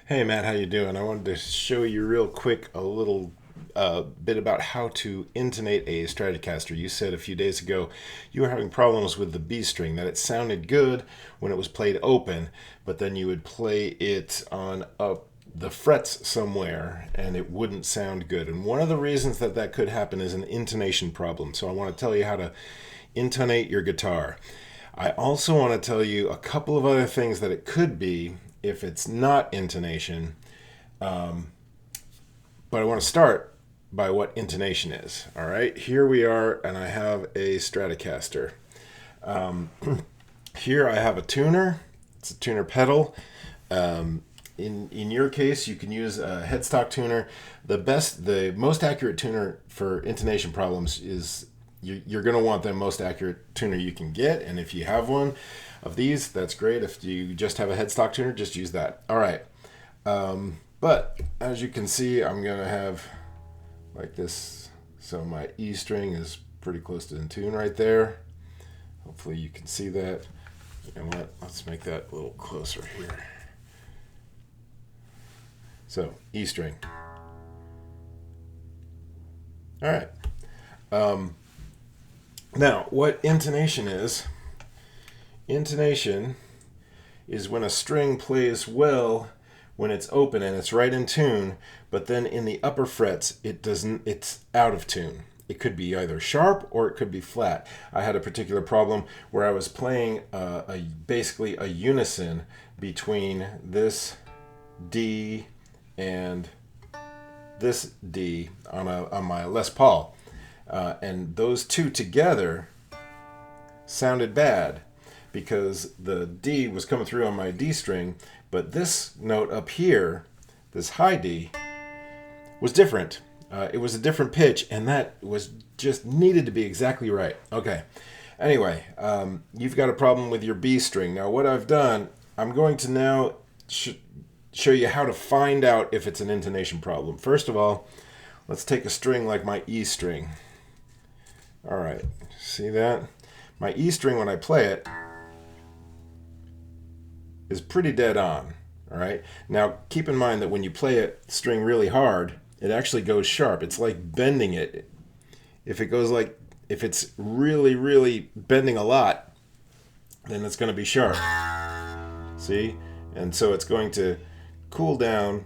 Hey Matt, how you doing? I wanted to show you real quick a little bit about how to intonate a Stratocaster. You said a few days ago you were having problems with the B string, that it sounded good when it was played open, but then you would play it on up the frets somewhere and it wouldn't sound good. And one of the reasons that that could happen is an intonation problem. So I want to tell you how to intonate your guitar. I also want to tell you a couple of other things that it could be if it's not intonation. But I want to start by what intonation is. All right, here we are, and I have a Stratocaster. Here I have a tuner. It's a tuner pedal. In your case, you can use a headstock tuner. The most accurate tuner for intonation problems is you're going to want the most accurate tuner you can get, and if you have one of these, that's great. If you just have a headstock tuner, just use that. All right. But as you can see, I'm going to have like this. So my E string is pretty close to in tune right there. Hopefully you can see that. You know what? Let's make that a little closer here. So E string. All right. Now, what intonation is? Intonation is when a string plays well when it's open and it's right in tune, but then in the upper frets it doesn't. It's out of tune. It could be either sharp or it could be flat. I had a particular problem where I was playing basically a unison between this D and this D on my Les Paul, and those two together sounded bad because the D was coming through on my D string, but this note up here, this high D, was different. It was a different pitch, and that was just needed to be exactly right. Okay. Anyway, you've got a problem with your B string. Now, what I've done, I'm going to now show you how to find out if it's an intonation problem. First of all, let's take a string like my E string. All right, see that? My E string, when I play it, is pretty dead on. All right. Now, keep in mind that when you play a string really hard, it actually goes sharp. It's like bending it. If it's really, really bending a lot, then it's going to be sharp. See? And so it's going to cool down.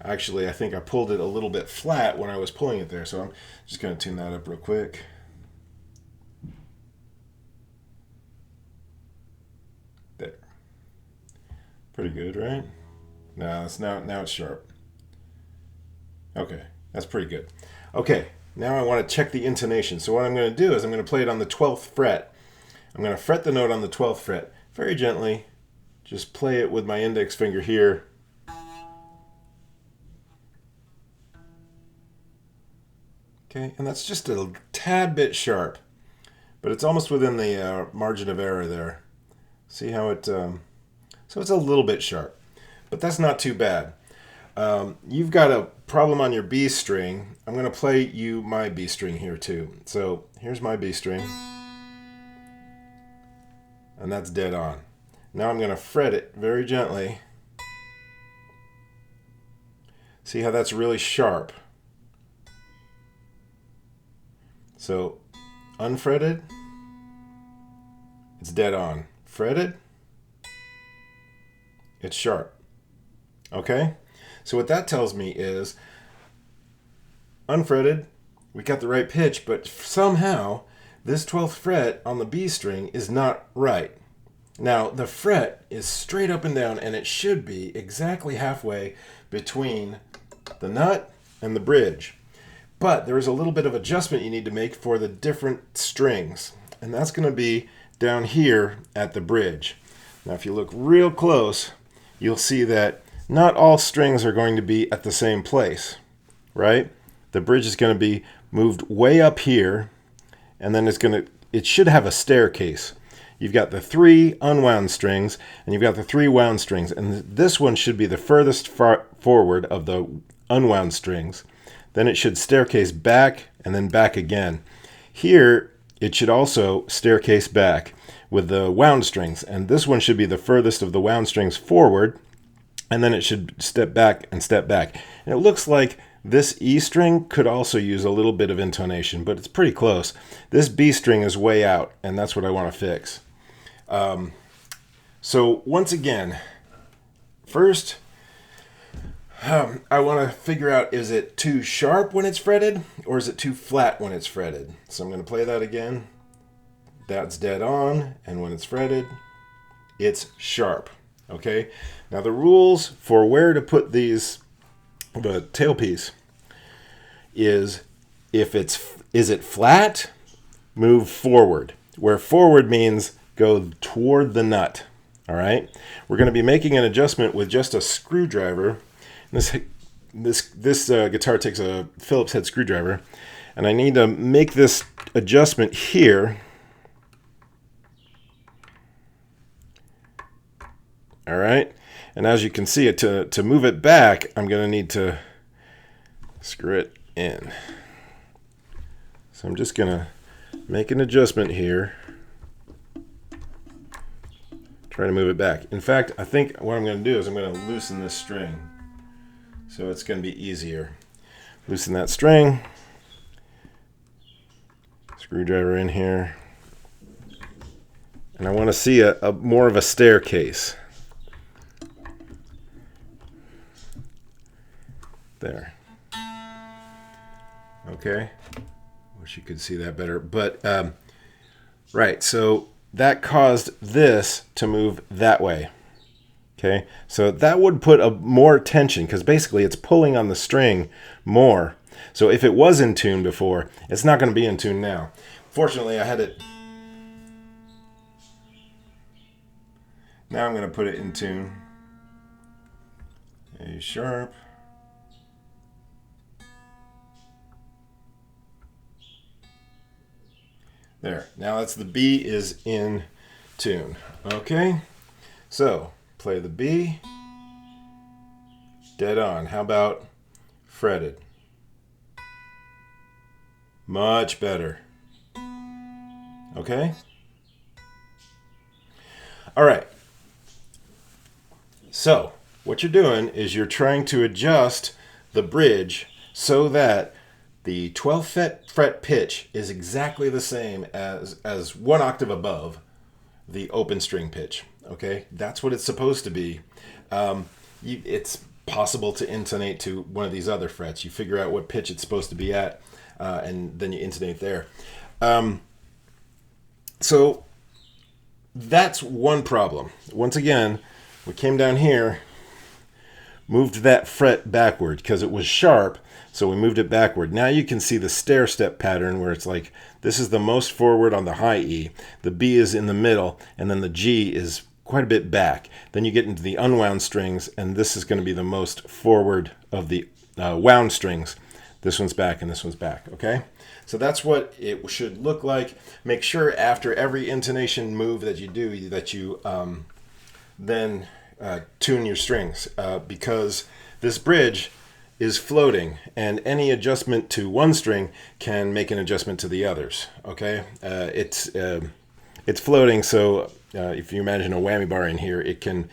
Actually, I think I pulled it a little bit flat when I was pulling it there, so I'm just going to tune that up real quick. There. Pretty good, right? Now it's sharp. Okay, that's pretty good. Okay, now I want to check the intonation. So what I'm going to do is I'm going to play it on the 12th fret. I'm going to fret the note on the 12th fret very gently. Just play it with my index finger here. Okay, and that's just a tad bit sharp, but it's almost within the margin of error there. See how it, so it's a little bit sharp, but that's not too bad. You've got a problem on your B string. I'm going to play you my B string here too. So here's my B string, and that's dead on. Now I'm going to fret it very gently. See how that's really sharp? So unfretted, it's dead on. Fretted, it's sharp. Okay? So what that tells me is unfretted, we got the right pitch, but somehow this 12th fret on the B string is not right. Now, the fret is straight up and down, and it should be exactly halfway between the nut and the bridge. But there is a little bit of adjustment you need to make for the different strings, and that's going to be down here at the bridge. Now, if you look real close, you'll see that not all strings are going to be at the same place, right? The bridge is going to be moved way up here, and then it should have a staircase. You've got the 3 unwound strings, and you've got the 3 wound strings, and this one should be the furthest forward of the unwound strings. Then it should staircase back and then back again. Here, it should also staircase back with the wound strings, and this one should be the furthest of the wound strings forward, and then it should step back and step back. And it looks like this E string could also use a little bit of intonation, but it's pretty close. This B string is way out, and that's what I want to fix. So once again, first, I want to figure out, is it too sharp when it's fretted, or is it too flat when it's fretted? So I'm going to play that again. That's dead on, and when it's fretted, it's sharp. Okay? Now the rules for where to put these, the tailpiece, is is it flat, move forward. Where forward means go toward the nut. All right? We're going to be making an adjustment with just a screwdriver. This guitar takes a Phillips head screwdriver, and I need to make this adjustment here. All right, and as you can see, to move it back, I'm going to need to screw it in. So I'm just going to make an adjustment here. Try to move it back. In fact, I think what I'm going to do is I'm going to loosen this string, so it's going to be easier. Loosen that string. Screwdriver in here. And I want to see a more of a staircase. There. Okay. Wish you could see that better. But, right, so that caused this to move that way. Okay, so that would put a more tension, because basically it's pulling on the string more. So if it was in tune before, it's not going to be in tune now. Fortunately, I had it. Now I'm going to put it in tune. A sharp. There. Now that's the B is in tune. Okay, so play the B. Dead on. How about fretted? Much better. Okay? All right. So, what you're doing is you're trying to adjust the bridge so that the 12th fret pitch is exactly the same as one octave above the open string pitch. Okay? That's what it's supposed to be. It's possible to intonate to one of these other frets. You figure out what pitch it's supposed to be at, and then you intonate there. So that's one problem. Once again, we came down here, moved that fret backward because it was sharp, so we moved it backward. Now you can see the stair step pattern where it's like this is the most forward on the high E, the B is in the middle, and then the G is quite a bit back. Then you get into the unwound strings, and this is going to be the most forward of the wound strings. This one's back and this one's back, okay? So that's what it should look like. Make sure after every intonation move that you do that you then tune your strings, because this bridge is floating, and any adjustment to one string can make an adjustment to the others, okay? It's floating, so if you imagine a whammy bar in here, it can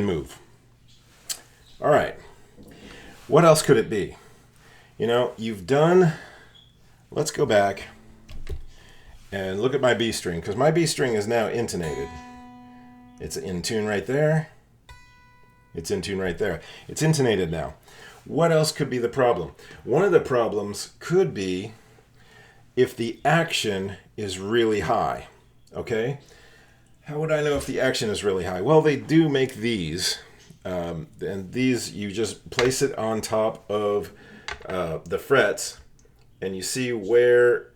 move. All right, what else could it be? You know, you've done, let's go back and look at my B string, because my B string is now intonated. It's in tune right there. It's in tune right there. It's intonated now. What else could be the problem? One of the problems could be if the action is really high, okay? How would I know if the action is really high? Well, they do make these, and these you just place it on top of the frets, and you see where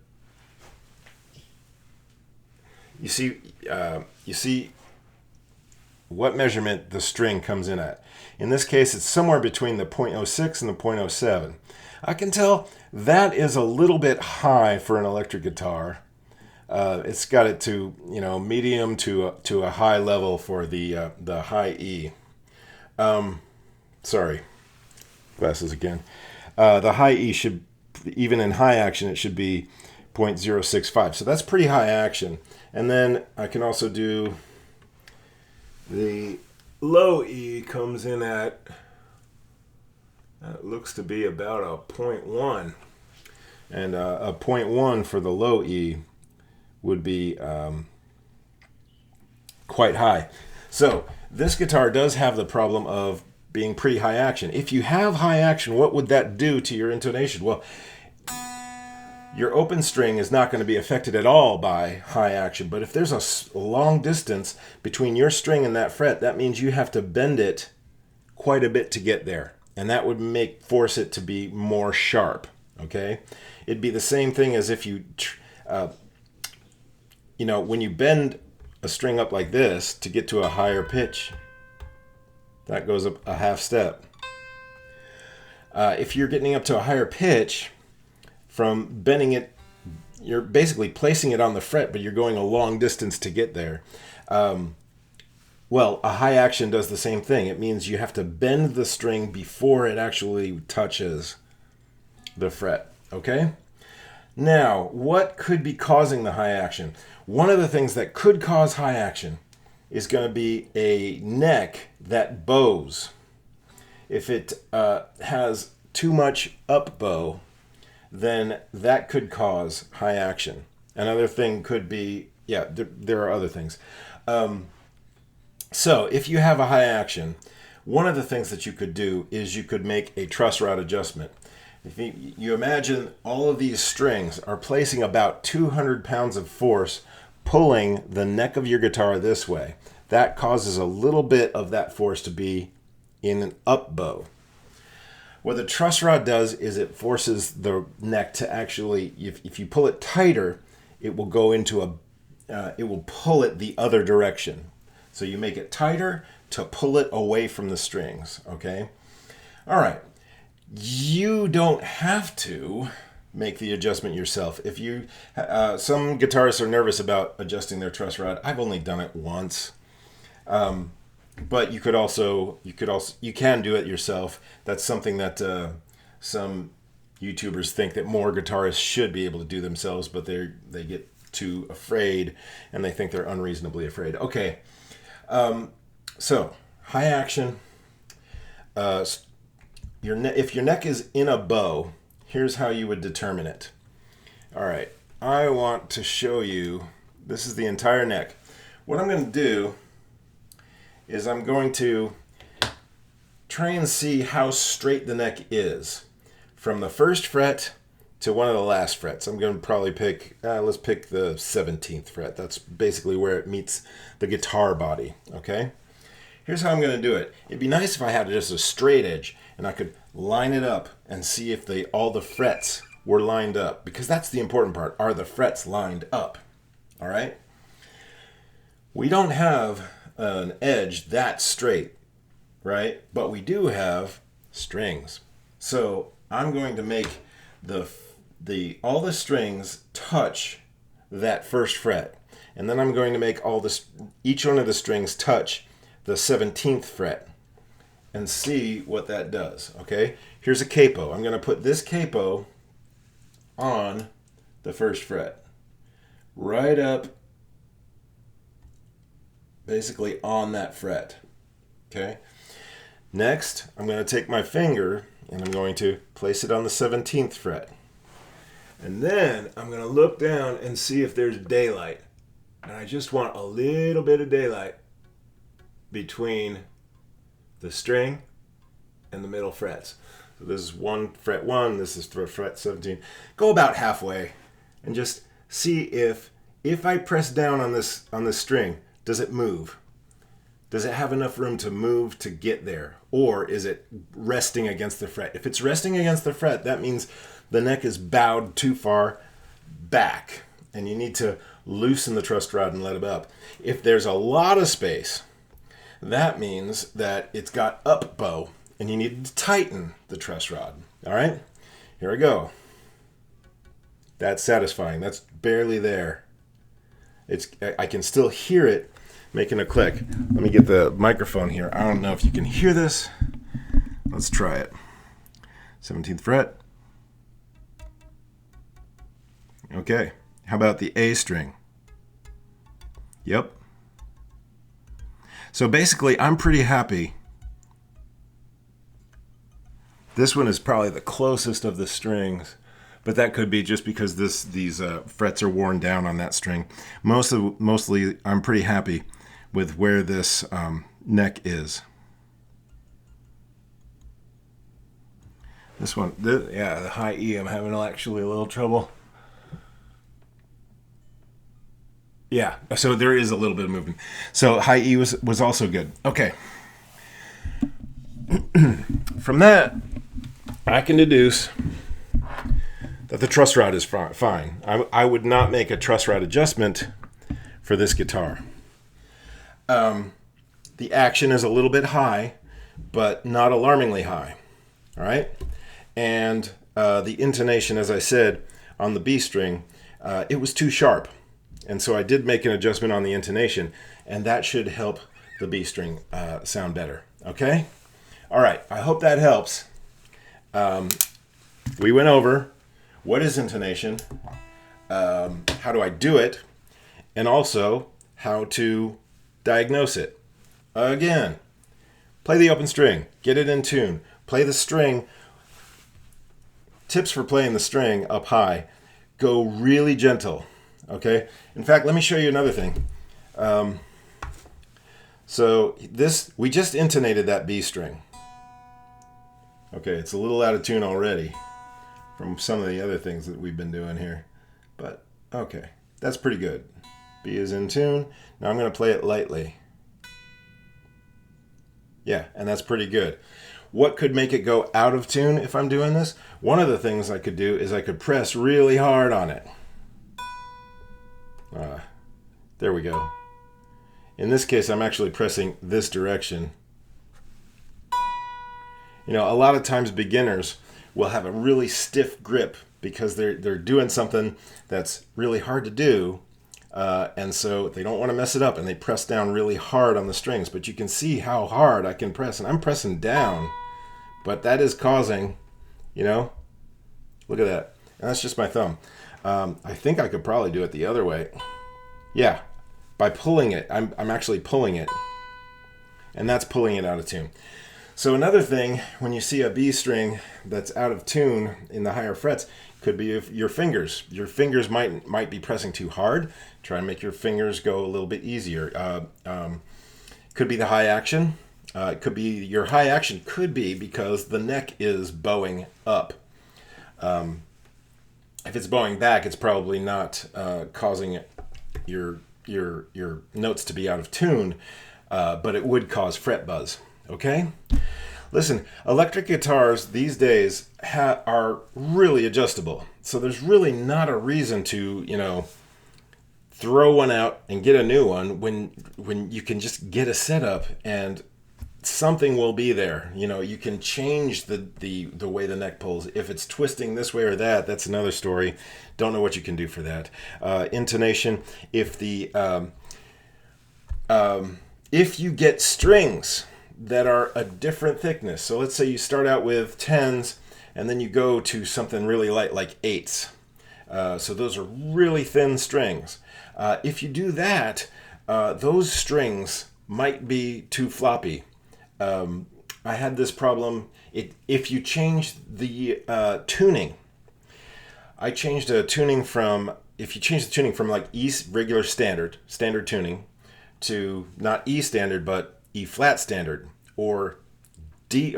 you see what measurement the string comes in at. In this case, it's somewhere between the 0.06 and the 0.07. I can tell that is a little bit high for an electric guitar. It's got it to, you know, medium to a high level for the high E. Sorry, glasses again. The high E should, even in high action, it should be 0.065. So that's pretty high action. And then I can also do the low E comes in at, that looks to be about a 0.1. And a 0.1 for the low E would be quite high. So this guitar does have the problem of being pretty high action. If you have high action, what would that do to your intonation? Well, your open string is not going to be affected at all by high action. But if there's a long distance between your string and that fret, that means you have to bend it quite a bit to get there. And that would force it to be more sharp. Okay? It'd be the same thing as if you, when you bend a string up like this to get to a higher pitch, that goes up a half step. If you're getting up to a higher pitch from bending it, you're basically placing it on the fret, but you're going a long distance to get there. Well, a high action does the same thing. It means you have to bend the string before it actually touches the fret. Okay? Now, what could be causing the high action? One of the things that could cause high action is going to be a neck that bows. If it has too much up bow, then that could cause high action. Another thing could be, there are other things. So if you have a high action, one of the things that you could do is you could make a truss rod adjustment. If you imagine all of these strings are placing about 200 pounds of force pulling the neck of your guitar this way. That causes a little bit of that force to be in an up bow. What the truss rod does is it forces the neck to actually, if you pull it tighter, it will go into it will pull it the other direction. So you make it tighter to pull it away from the strings, okay? All right. You don't have to make the adjustment yourself. If you, some guitarists are nervous about adjusting their truss rod. I've only done it once. But you can do it yourself. That's something that some YouTubers think that more guitarists should be able to do themselves, but they get too afraid and they think they're unreasonably afraid. Okay, so high action. If your neck is in a bow, here's how you would determine it. All right, I want to show you. This is the entire neck. What I'm going to do is I'm going to try and see how straight the neck is from the first fret to one of the last frets. I'm going to probably pick, let's pick the 17th fret. That's basically where it meets the guitar body, okay? Here's how I'm going to do it. It'd be nice if I had just a straight edge and I could line it up and see if all the frets were lined up, because that's the important part. Are the frets lined up? All right? We don't have an edge that straight, right? But we do have strings. So I'm going to make all the strings touch that first fret. And then I'm going to make each one of the strings touch the 17th fret and see what that does, okay? Here's a capo. I'm going to put this capo on the first fret, right up basically on that fret, okay? Next, I'm going to take my finger and I'm going to place it on the 17th fret. And then I'm going to look down and see if there's daylight. And I just want a little bit of daylight between the string and the middle frets. So this is fret 1, this is fret 17. Go about halfway and just see if I press down on this string, does it move? Does it have enough room to move to get there? Or is it resting against the fret? If it's resting against the fret, that means the neck is bowed too far back and you need to loosen the truss rod and let it up. If there's a lot of space, that means that it's got up bow and you need to tighten the truss rod. All right, here I go. That's satisfying. That's barely there. I can still hear it making a click. Let me get the microphone here. I don't know if you can hear this. Let's try it. 17th fret. Okay, how about the A string? Yep. So basically, I'm pretty happy. This one is probably the closest of the strings, but that could be just because these frets are worn down on that string. Mostly, I'm pretty happy with where this neck is. This one, yeah, the high E, I'm having actually a little trouble. Yeah, so there is a little bit of movement. So high E was also good. Okay. From that, I can deduce that the truss rod is fine. I would not make a truss rod adjustment for this guitar. The action is a little bit high, but not alarmingly high. All right? And the intonation, as I said, on the B string, it was too sharp. And so I did make an adjustment on the intonation, and that should help the B string sound better. Okay? All right, I hope that helps. We went over what is intonation, how do I do it, and also how to diagnose it. Again, play the open string, get it in tune, play the string. Tips for playing the string up high, go really gentle. Okay. In fact, let me show you another thing. So we just intonated that B string. Okay, it's a little out of tune already from some of the other things that we've been doing here. But okay, that's pretty good. B is in tune. Now I'm going to play it lightly. Yeah, and that's pretty good. What could make it go out of tune if I'm doing this? One of the things I could do is I could press really hard on it. There we go. In this case, I'm actually pressing this direction. You know, a lot of times beginners will have a really stiff grip because they're doing something that's really hard to do, and so they don't want to mess it up, and they press down really hard on the strings. But you can see how hard I can press, and I'm pressing down, but that is causing, you know, look at that. And that's just my thumb. I think I could probably do it the other way. Yeah, by pulling it. I'm actually pulling it. And that's pulling it out of tune. So another thing, when you see a B string that's out of tune in the higher frets, could be your fingers. Your fingers might be pressing too hard. Try and make your fingers go a little bit easier. Could be the high action. It could be your high action could be because the neck is bowing up. If it's bowing back, it's probably not causing your notes to be out of tune, but it would cause fret buzz. Okay? Listen, electric guitars these days are really adjustable. So there's really not a reason to, you know, throw one out and get a new one when you can just get a setup and something will be there. You know, you can change the way the neck pulls. If it's twisting this way or that, that's another story. Don't know what you can do for that. Intonation, if you get strings that are a different thickness. So let's say you start out with 10s and then you go to something really light like 8s. So those are really thin strings. If you do that, those strings might be too floppy. I had this problem. If you change the tuning, I changed a tuning from, if you change the tuning from like E regular standard tuning to not E standard, but E flat standard or D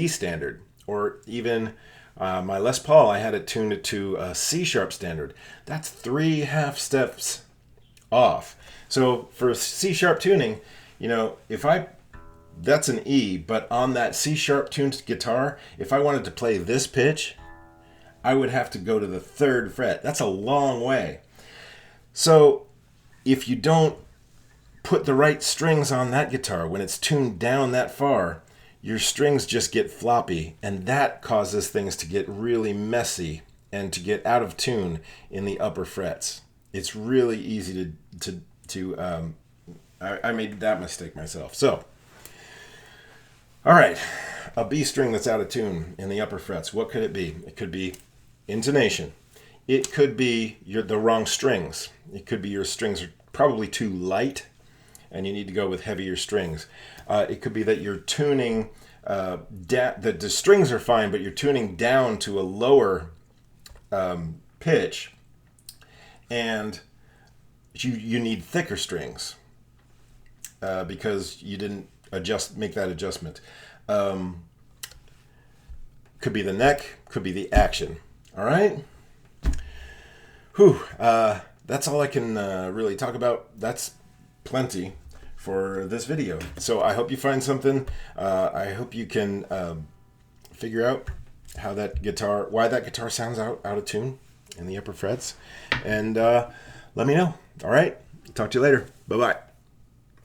standard, or even my Les Paul, I had it tuned to a C sharp standard. That's 3 half steps off. So for C sharp tuning, you know, that's an E, but on that C sharp tuned guitar, if I wanted to play this pitch, I would have to go to the 3rd fret. That's a long way. So if you don't put the right strings on that guitar when it's tuned down that far, your strings just get floppy, and that causes things to get really messy and to get out of tune in the upper frets. It's really easy I made that mistake myself. So, all right, a B string that's out of tune in the upper frets. What could it be? It could be intonation. It could be the wrong strings. It could be your strings are probably too light. and you need to go with heavier strings. It could be that you're tuning, the strings are fine, but you're tuning down to a lower pitch, and you need thicker strings because you didn't make that adjustment. Could be the neck, could be the action. All right? Whew. That's all I can really talk about. That's plenty for this video. So I hope you find something. I hope you can figure out why that guitar sounds out of tune in the upper frets. And let me know. All right? Talk to you later. Bye-bye.